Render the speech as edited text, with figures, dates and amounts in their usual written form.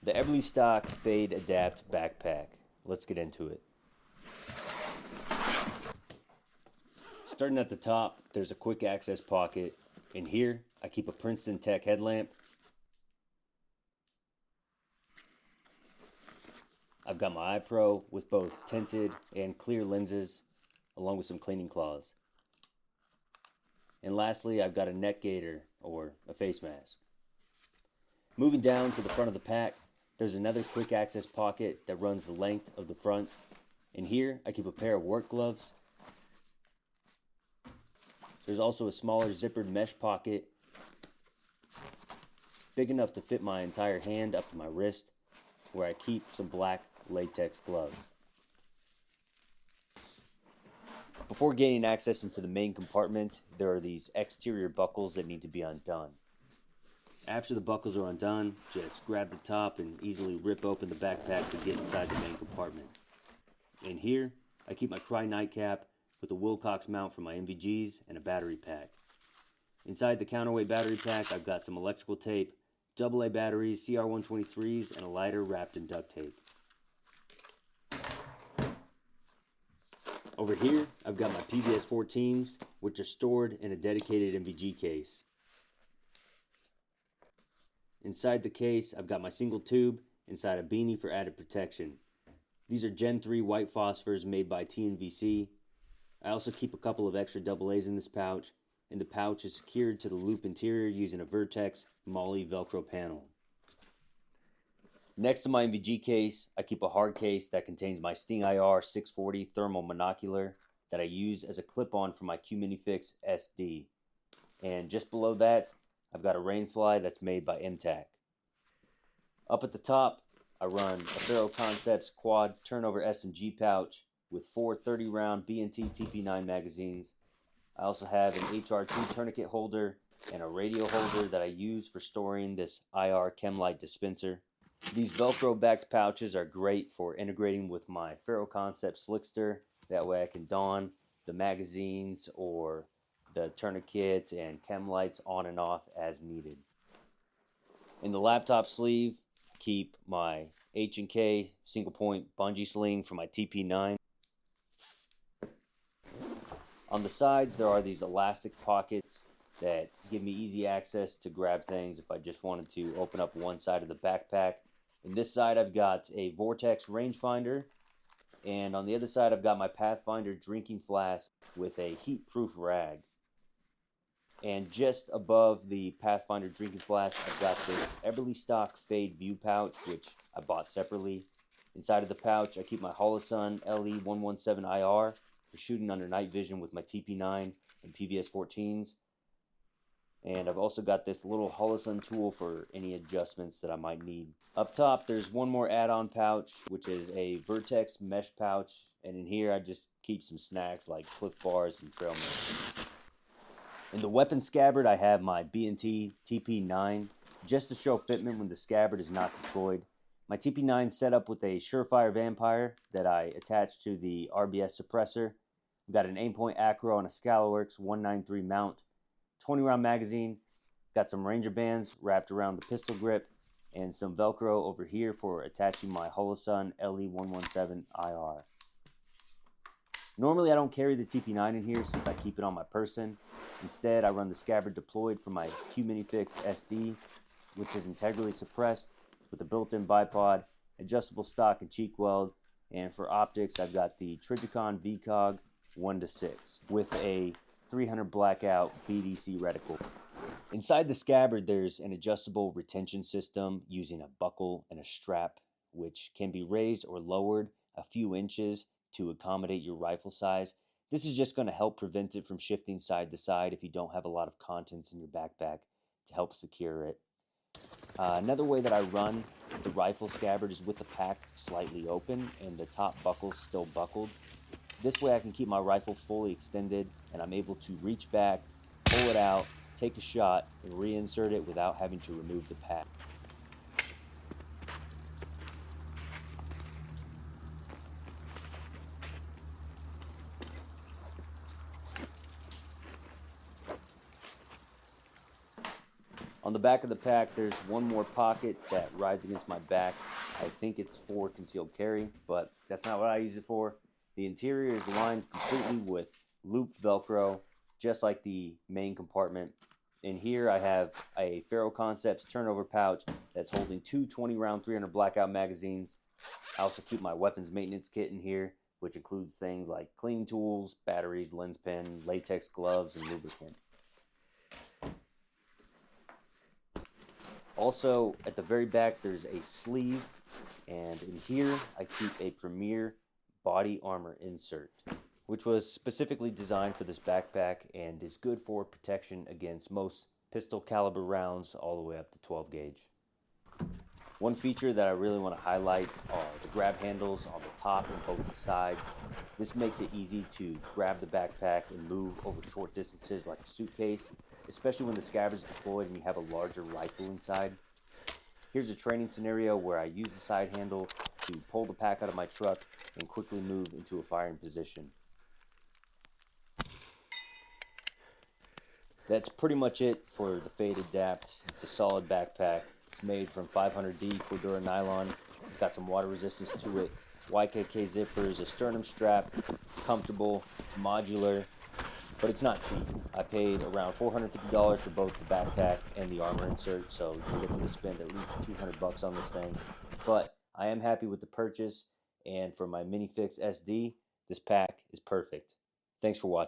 The Eberlestock Fade Adapt Backpack. Let's get into it. Starting at the top, there's a quick access pocket. In here, I keep a Princeton Tech headlamp. I've got my eye pro with both tinted and clear lenses, along with some cleaning cloths. And lastly, I've got a neck gaiter, or a face mask. Moving down to the front of the pack, there's another quick access pocket that runs the length of the front. In here, I keep a pair of work gloves. There's also a smaller zippered mesh pocket, big enough to fit my entire hand up to my wrist, where I keep some black latex gloves. Before gaining access into the main compartment, there are these exterior buckles that need to be undone. After the buckles are undone, just grab the top and easily rip open the backpack to get inside the main compartment. In here, I keep my Crye nightcap with a Wilcox mount for my NVGs and a battery pack. Inside the counterweight battery pack, I've got some electrical tape, AA batteries, CR123s, and a lighter wrapped in duct tape. Over here, I've got my PVS 14s, which are stored in a dedicated NVG case. Inside the case, I've got my single tube inside a Beanie for added protection. These are Gen 3 white phosphors made by TNVC. I also keep a couple of extra AA's in this pouch, and the pouch is secured to the loop interior using a Vertx MOLLE Velcro panel. Next to my NVG case, I keep a hard case that contains my StingIR 640 thermal monocular that I use as a clip-on for my Q-Minifix SD. And just below that, I've got a Raine fly that's made by MTAC. Up at the top, I run a Ferro Concepts quad turnover S&G pouch with 4 30-round B&T TP9 magazines. I also have an HR2 tourniquet holder and a radio holder that I use for storing this IR Chem light dispenser. These Velcro-backed pouches are great for integrating with my Ferro Concepts slickster. That way I can don the magazines or the tourniquet and chem lights on and off as needed. In the laptop sleeve, keep my H&K single point bungee sling for my TP9. On the sides, there are these elastic pockets that give me easy access to grab things if I just wanted to open up one side of the backpack. In this side, I've got a Vertx rangefinder, and on the other side, I've got my Pathfinder drinking flask with a heat-proof rag. And just above the Pathfinder drinking flask, I've got this Eberlestock Fade View pouch, which I bought separately. Inside of the pouch, I keep my Holosun LE117IR for shooting under night vision with my TP9 and PVS 14s. And I've also got this little Holosun tool for any adjustments that I might need. Up top, there's one more add-on pouch, which is a Vertx mesh pouch. And in here, I just keep some snacks like Cliff Bars and trail mix. In the weapon scabbard, I have my B&T TP9, just to show fitment when the scabbard is not deployed. My TP9 set up with a Surefire Vampire that I attached to the RBS suppressor. I've got an Aimpoint ACRO and a Scalarworks 193 mount, 20-round magazine, got some Ranger bands wrapped around the pistol grip, and some Velcro over here for attaching my Holosun LE117IR. Normally I don't carry the TP9 in here since I keep it on my person. Instead, I run the scabbard deployed for my Q-Minifix SD, which is integrally suppressed with a built-in bipod, adjustable stock and cheek weld, and for optics, I've got the Trijicon VCOG 1:6 with a 300 blackout BDC reticle. Inside the scabbard, there's an adjustable retention system using a buckle and a strap, which can be raised or lowered a few inches to accommodate your rifle size. This is just going to help prevent it from shifting side to side if you don't have a lot of contents in your backpack to help secure it. Another way that I run the rifle scabbard is with the pack slightly open and the top buckle still buckled. This way I can keep my rifle fully extended and I'm able to reach back, pull it out, take a shot, and reinsert it without having to remove the pack. On the back of the pack, there's one more pocket that rides against my back. I think it's for concealed carry, but that's not what I use it for. The interior is lined completely with looped Velcro, just like the main compartment. In here, I have a Ferro Concepts turnover pouch that's holding two 20-round 300 blackout magazines. I also keep my weapons maintenance kit in here, which includes things like cleaning tools, batteries, lens pen, latex gloves, and lubricant. Also, at the very back, there's a sleeve, and in here, I keep a Premier body armor insert, which was specifically designed for this backpack and is good for protection against most pistol caliber rounds all the way up to 12 gauge. One feature that I really want to highlight are the grab handles on the top and both the sides. This makes it easy to grab the backpack and move over short distances like a suitcase, especially when the scabbard is deployed and you have a larger rifle inside. Here's a training scenario where I use the side handle to pull the pack out of my truck and quickly move into a firing position. That's pretty much it for the Fade Adapt. It's a solid backpack. It's made from 500D Cordura nylon. It's got some water resistance to it, YKK zippers, a sternum strap. It's comfortable, it's modular, but it's not cheap. I paid around $450 for both the backpack and the armor insert, so you're looking to spend at least $200 on this thing. But I am happy with the purchase, and for my Minifix SD, this pack is perfect. Thanks for watching.